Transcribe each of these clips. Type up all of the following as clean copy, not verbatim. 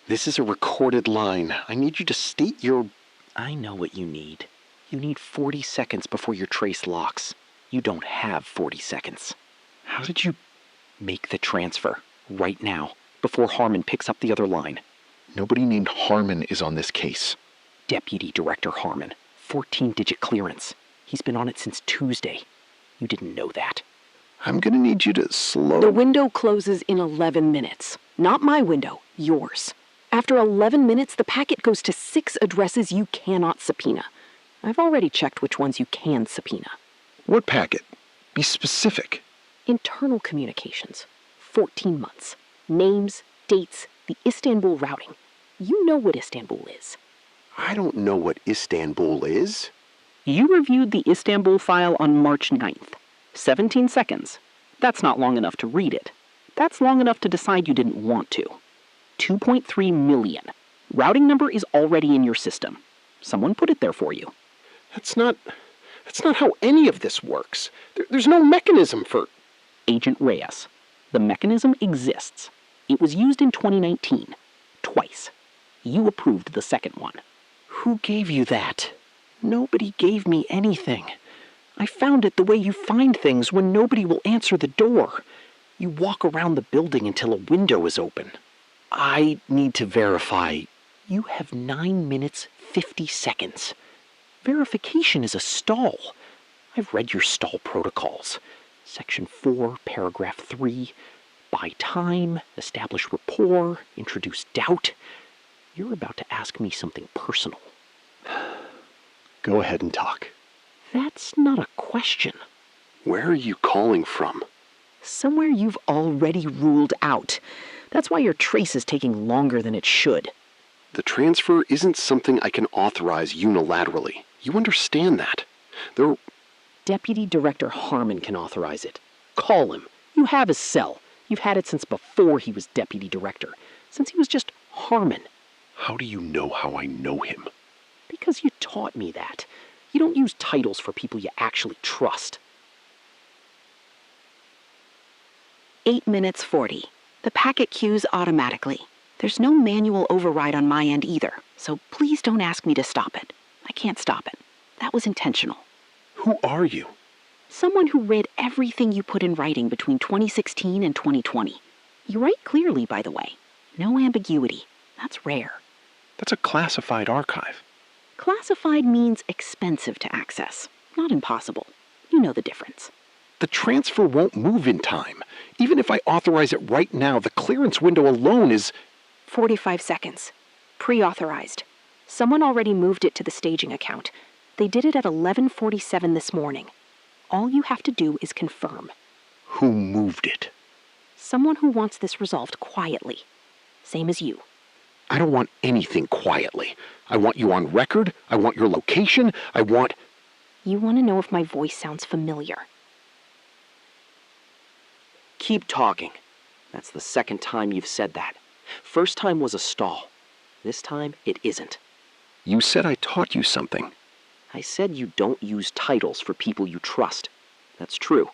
This is a recorded line. I need you to state your... I know what you need. You need 40 seconds before your trace locks. You don't have 40 seconds. How did you... Make the transfer. Right now. Before Harmon picks up the other line. Nobody named Harmon is on this case. Deputy Director Harmon. 14-digit clearance. He's been on it since Tuesday. You didn't know that. I'm gonna need you to slow... The window closes in 11 minutes. Not my window, yours. After 11 minutes, the packet goes to 6 addresses you cannot subpoena. I've already checked which ones you can subpoena. What packet? Be specific. Internal communications. 14 months. Names, dates, the Istanbul routing. You know what Istanbul is. I don't know what Istanbul is. You reviewed the Istanbul file on March 9th. 17 seconds. That's not long enough to read it. That's long enough to decide you didn't want to. 2.3 million. Routing number is already in your system. Someone put it there for you. That's not how any of this works. There's no mechanism for... Agent Reyes. The mechanism exists. It was used in 2019. Twice. You approved the second one. Who gave you that? Nobody gave me anything. I found it the way you find things when nobody will answer the door. You walk around the building until a window is open. I need to verify. You have 9 minutes, 50 seconds. Verification is a stall. I've read your stall protocols. Section 4, paragraph 3. Buy time, establish rapport, introduce doubt. You're about to ask me something personal. Go ahead and talk. That's not a question. Where are you calling from? Somewhere you've already ruled out. That's why your trace is taking longer than it should. The transfer isn't something I can authorize unilaterally. You understand that. Deputy Director Harmon can authorize it. Call him. You have his cell. You've had it since before he was Deputy Director. Since he was just Harmon. How do you know how I know him? Because you taught me that. You don't use titles for people you actually trust. 8 minutes 40. The packet queues automatically. There's no manual override on my end either, so please don't ask me to stop it. I can't stop it. That was intentional. Who are you? Someone who read everything you put in writing between 2016 and 2020. You write clearly, by the way. No ambiguity. That's rare. That's a classified archive. Classified means expensive to access, not impossible. You know the difference. The transfer won't move in time. Even if I authorize it right now, the clearance window alone is... 45 seconds. Pre-authorized. Someone already moved it to the staging account. They did it at 11:47 this morning. All you have to do is confirm. Who moved it? Someone who wants this resolved quietly. Same as you. I don't want anything quietly. I want you on record. I want your location. I want... You want to know if my voice sounds familiar. Keep talking. That's the second time you've said that. First time was a stall. This time, it isn't. You said I taught you something. I said you don't use titles for people you trust. That's true.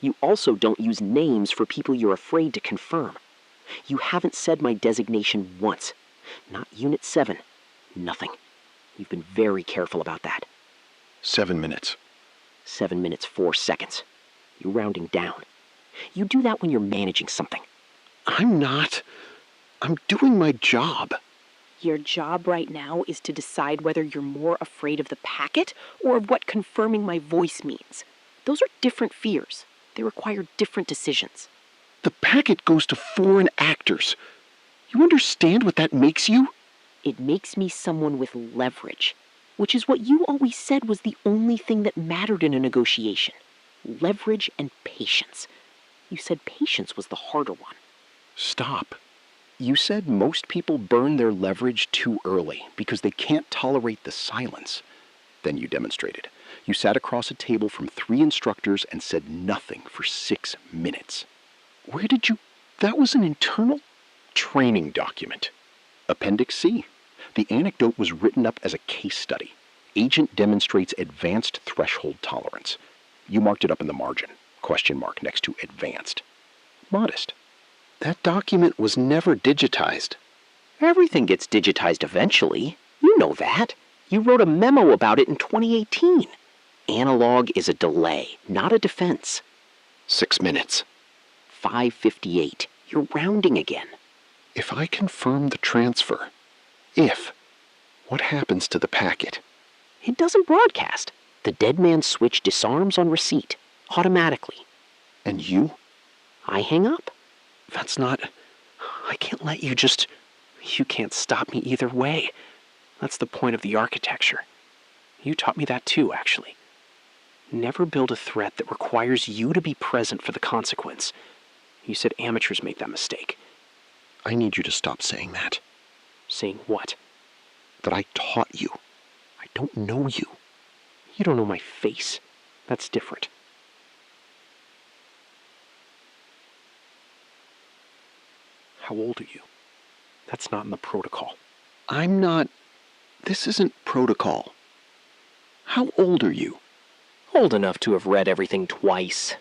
You also don't use names for people you're afraid to confirm. You haven't said my designation once. Not Unit 7. Nothing. You've been very careful about that. 7 minutes. 7 minutes, 4 seconds. You're rounding down. You do that when you're managing something. I'm not. I'm doing my job. Your job right now is to decide whether you're more afraid of the packet or of what confirming my voice means. Those are different fears. They require different decisions. The packet goes to foreign actors. You understand what that makes you? It makes me someone with leverage, which is what you always said was the only thing that mattered in a negotiation. Leverage and patience. You said patience was the harder one. Stop. You said most people burn their leverage too early because they can't tolerate the silence. Then you demonstrated. You sat across a table from 3 instructors and said nothing for 6 minutes. Where did you... That was an internal... Training document. Appendix C. The anecdote was written up as a case study. Agent demonstrates advanced threshold tolerance. You marked it up in the margin. Question mark next to advanced. Modest. That document was never digitized. Everything gets digitized eventually. You know that. You wrote a memo about it in 2018. Analog is a delay, not a defense. 6 minutes. 5:58. You're rounding again. If I confirm the transfer, what happens to the packet? It doesn't broadcast. The dead man's switch disarms on receipt, automatically. And you? I hang up. That's not... I can't let you just... You can't stop me either way. That's the point of the architecture. You taught me that too, actually. Never build a threat that requires you to be present for the consequence. You said amateurs make that mistake. I need you to stop saying that. Saying what? That I taught you. I don't know you. You don't know my face. That's different. How old are you? That's not in the protocol. I'm not... This isn't protocol. How old are you? Old enough to have read everything twice.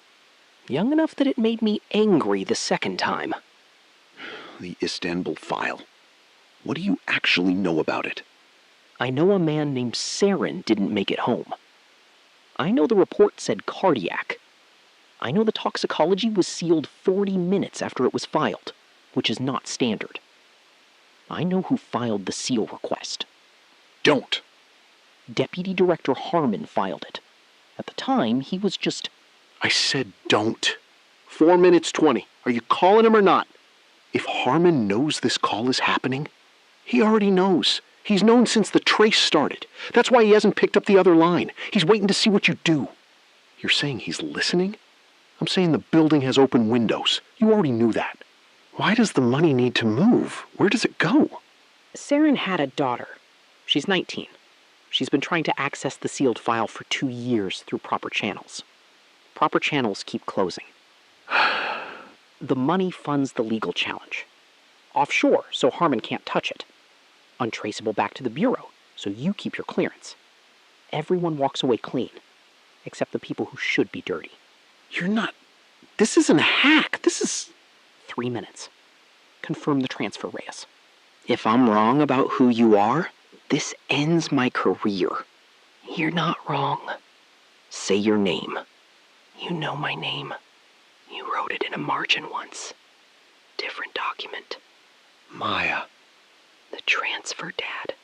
Young enough that it made me angry the second time. The Istanbul file. What do you actually know about it? I know a man named Saren didn't make it home. I know the report said cardiac. I know the toxicology was sealed 40 minutes after it was filed, which is not standard. I know who filed the seal request. Don't! Deputy Director Harmon filed it. At the time, he was just... I said don't. 4 minutes 20. Are you calling him or not? If Harmon knows this call is happening, he already knows. He's known since the trace started. That's why he hasn't picked up the other line. He's waiting to see what you do. You're saying he's listening? I'm saying the building has open windows. You already knew that. Why does the money need to move? Where does it go? Saren had a daughter. She's 19. She's been trying to access the sealed file for 2 years through proper channels. Proper channels keep closing. The money funds the legal challenge. Offshore, so Harmon can't touch it. Untraceable back to the Bureau, so you keep your clearance. Everyone walks away clean, except the people who should be dirty. You're not... This isn't a hack. This is... 3 minutes. Confirm the transfer, Reyes. If I'm wrong about who you are, this ends my career. You're not wrong. Say your name. You know my name. You wrote it in a margin once. Different document. Maya. The transfer, Dad.